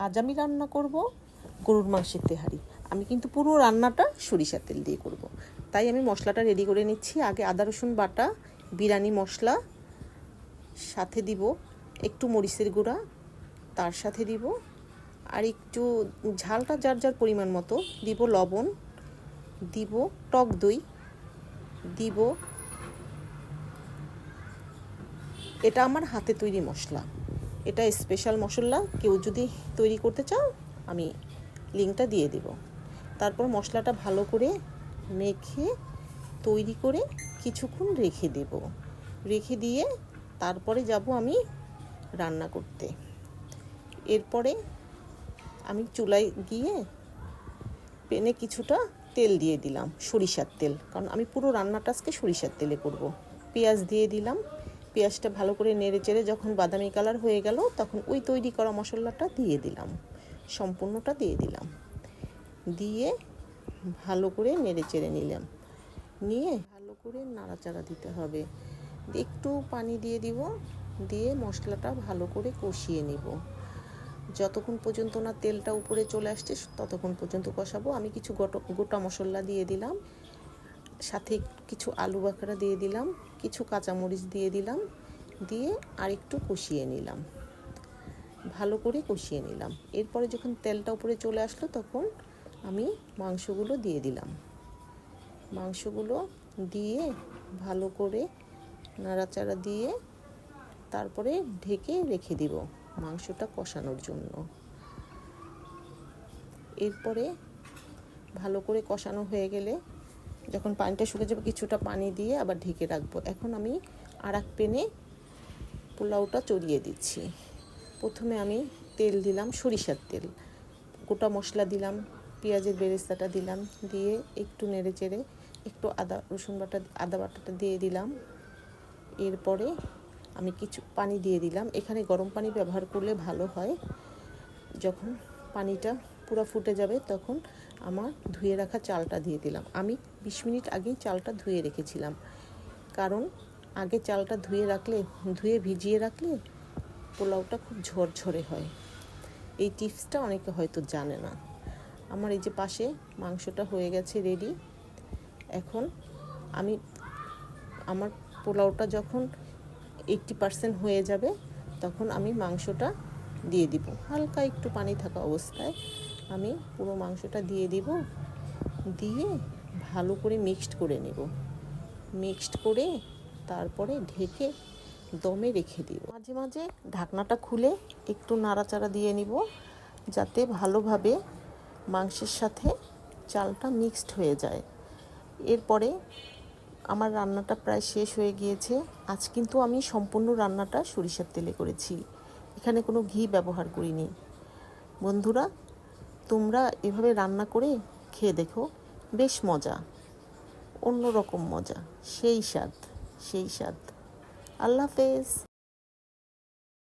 আজ আমি রান্না করব গরুর মাংসের তেহারি। আমি কিন্তু পুরো রান্নাটা সরিষার তেল দিয়ে করব, তাই আমি মশলাটা রেডি করে নিচ্ছি। আগে আদা রসুন বাটা, বিরিয়ানি মশলা, সাথে দিব একটু মরিচের গুঁড়া, তার সাথে দিব আর একটু ঝালটা যার যার পরিমাণ মতো দিব, লবণ দিব, টক দই দিব। এটা আমার হাতে তৈরি মশলা, এটা স্পেশাল মশলা। কেউ যদি তৈরি করতে চাও আমি লিঙ্কটা দিয়ে দেব। তারপর মশলাটা ভালো করে মেখে তৈরি করে কিছুক্ষণ রেখে দেব। রেখে দিয়ে তারপরে যাব আমি রান্না করতে। এরপরে আমি চুলায় গিয়ে প্যানে কিছুটা তেল দিয়ে দিলাম, সরিষার তেল, কারণ আমি পুরো রান্নাটা আজকে সরিষার তেলে করব। পেঁয়াজ দিয়ে দিলাম। পেঁয়াজটা ভালো করে নেড়ে চেড়ে যখন বাদামি কালার হয়ে গেল তখন ওই তৈরি করা মশলাটা দিয়ে দিলাম, সম্পূর্ণটা দিয়ে দিলাম। দিয়ে ভালো করে নেড়ে চেড়ে নিলাম, নিয়ে ভালো করে নাড়াচাড়া দিতে হবে। একটু পানি দিয়ে দিব, দিয়ে মশলাটা ভালো করে কষিয়ে নেব যতক্ষণ পর্যন্ত না তেলটা উপরে চলে আসছে, ততক্ষণ পর্যন্ত কষাবো। আমি কিছু গোটা মশলা দিয়ে দিলাম, সাথে কিছু আলু বাখরা দিয়ে দিলাম, কিছু কাঁচামরিচ দিয়ে দিলাম, দিয়ে আর একটু কষিয়ে নিলাম, ভালো করে কষিয়ে নিলাম। এরপরে যখন তেলটা উপরে চলে আসলো তখন আমি মাংসগুলো দিয়ে দিলাম। মাংসগুলো দিয়ে ভালো করে নাড়াচাড়া দিয়ে তারপরে ঢেকে রেখে দিব মাংসটা কষানোর জন্য। এরপরে ভালো করে কষানো হয়ে গেলে যখন পানিটা শুকিয়ে যাবে কিছুটা পানি দিয়ে আবার ঢেকে রাখবো। এখন আমি আর এক প্যানে পোলাওটা চড়িয়ে দিচ্ছি। প্রথমে আমি তেল দিলাম, সরিষার তেল, গোটা মশলা দিলাম, পেঁয়াজের বেরেস্তাটা দিলাম, দিয়ে একটু নেড়ে চেড়ে একটু আদা বাটাটা দিয়ে দিলাম। এরপরে আমি কিছু পানি দিয়ে দিলাম। এখানে গরম পানি ব্যবহার করলে ভালো হয়। যখন পানিটা পুরো ফুটে যাবে তখন আমার ধুয়ে রাখা চালটা দিয়ে দিলাম। আমি 20 মিনিট আগেই চালটা ধুয়ে রেখেছিলাম, কারণ আগে চালটা ধুয়ে ভিজিয়ে রাখলে পোলাওটা খুব ঝরঝরে হয়। এই টিপসটা অনেকে হয়তো জানে না। আমার এই যে পাশে মাংসটা হয়ে গেছে রেডি। এখন আমি আমার পোলাওটা যখন 80% হয়ে যাবে তখন আমি মাংসটা দিয়ে দিব। হালকা একটু পানি থাকা অবস্থায় আমি পুরো মাংসটা দিয়ে দিব, দিয়ে ভালো করে মিক্সড করে নেব। মিক্সড করে তারপরে ঢেকে দমে রেখে দিব। মাঝে মাঝে ঢাকনাটা খুলে একটু নাড়াচাড়া দিয়ে নিব, যাতে ভালোভাবে মাংসের সাথে চালটা মিক্সড হয়ে যায়। এরপরে আমার রান্নাটা প্রায় শেষ হয়ে গিয়েছে। আজ কিন্তু আমি সম্পূর্ণ রান্নাটা সরিষার তেলে করেছি, এখানে কোনো ঘি ব্যবহার করিনি। বন্ধুরা, তোমরা এভাবে রান্না করে খেয়ে দেখো, বেশ মজা, অন্যরকম মজা, সেই স্বাদ। আল্লাহ হাফেজ।